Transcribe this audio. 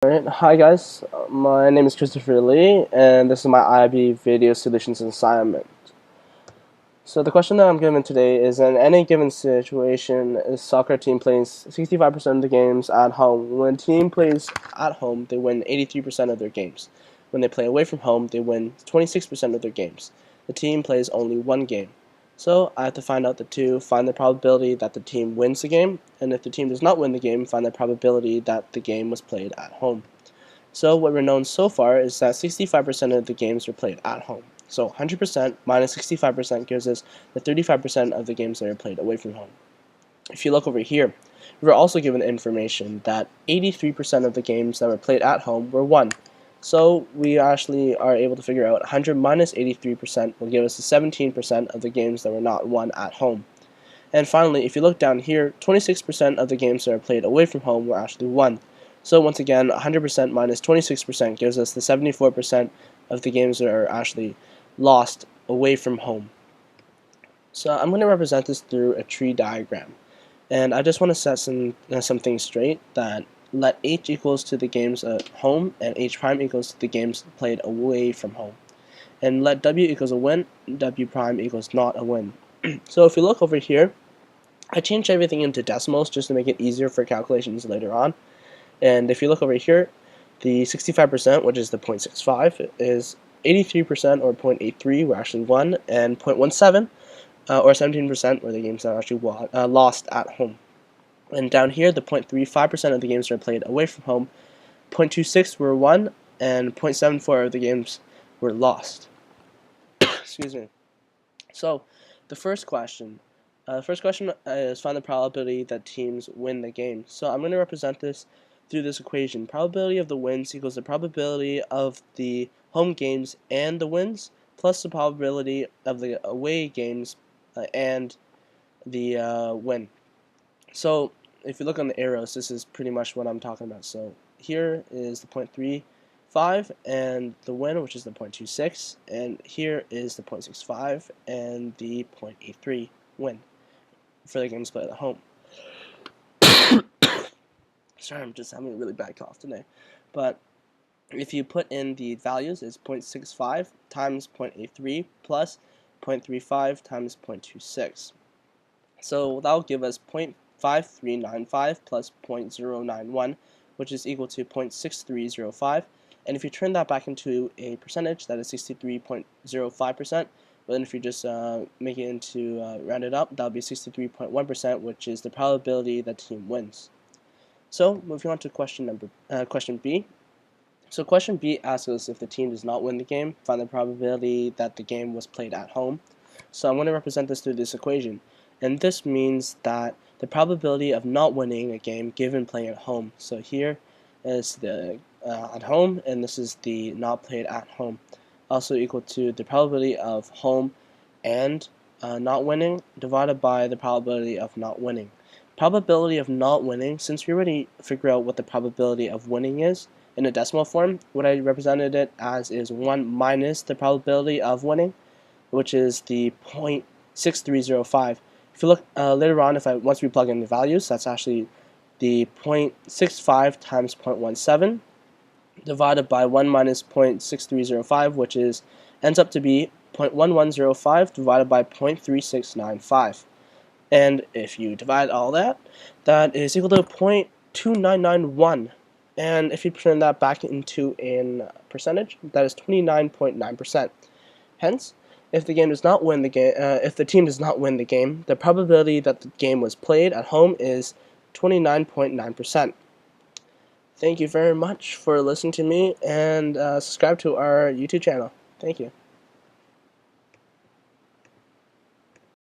Alright, hi guys, my name is Christopher Lee, and this is my IB Video Solutions assignment. So the question that I'm given today is, in any given situation, a soccer team plays 65% of the games at home. When a team plays at home, they win 83% of their games. When they play away from home, they win 26% of their games. The team plays only one game. So I have to find out the two, find the probability that the team wins the game, and if the team does not win the game, find the probability that the game was played at home. So what we're known so far is that 65% of the games were played at home. So 100% minus 65% gives us the 35% of the games that are played away from home. If you look over here, we were also given information that 83% of the games that were played at home were won. So we actually are able to figure out 100 minus 83% will give us the 17% of the games that were not won at home. And finally, if you look down here, 26% of the games that are played away from home were actually won. So once again, 100% minus 26% gives us the 74% of the games that are actually lost away from home. So I'm going to represent this through a tree diagram. And I just want to set some things straight, that let h equals to the games at home and h prime equals to the games played away from home. And let w equals a win, w prime equals not a win. So if you look over here, I changed everything into decimals just to make it easier for calculations later on. And if you look over here, the 65%, which is the 0.65, is 83% or 0.83 were actually won, and 0.17 or 17% were the games that are actually lost at home. And down here, the 0.35% of the games that are played away from home, 0.26 were won, and 0.74 of the games were lost. Excuse me. So, the first question is find the probability that teams win the game. So I'm going to represent this through this equation. Probability of the wins equals the probability of the home games and the wins plus the probability of the away games and the win. So if you look on the arrows, this is pretty much what I'm talking about. So here is the 0.35 and the win, which is the 0.26, and here is the 0.65 and the 0.83 win for the games played at home. Sorry, I'm just having a really bad cough today. But if you put in the values, it's 0.65 times 0.83 plus 0.35 times 0.26. So that'll give us 0.5395 plus 0.091, which is equal to 0.6305. And if you turn that back into a percentage, that is 63.05%. But then if you just make it into rounded up, that'll be 63.1%, which is the probability that the team wins. So moving on to question B. So question B asks us, if the team does not win the game, find the probability that the game was played at home. So I'm going to represent this through this equation. And this means that the probability of not winning a game given playing at home. So here is the at home, and this is the not played at home. Also equal to the probability of home and not winning divided by the probability of not winning. Probability of not winning, since we already figured out what the probability of winning is in a decimal form, what I represented it as is 1 minus the probability of winning, which is the 0.6305. If you look later on, once we plug in the values, that's actually the 0.65 times 0.17 divided by 1 minus 0.6305, which ends up to be 0.1105 divided by 0.3695. And if you divide all that, that is equal to 0.2991. And if you turn that back into a percentage, that is 29.9%. Hence, if the game does not win the game, if the team does not win the game, the probability that the game was played at home is 29.9%. Thank you very much for listening to me, and subscribe to our YouTube channel. Thank you.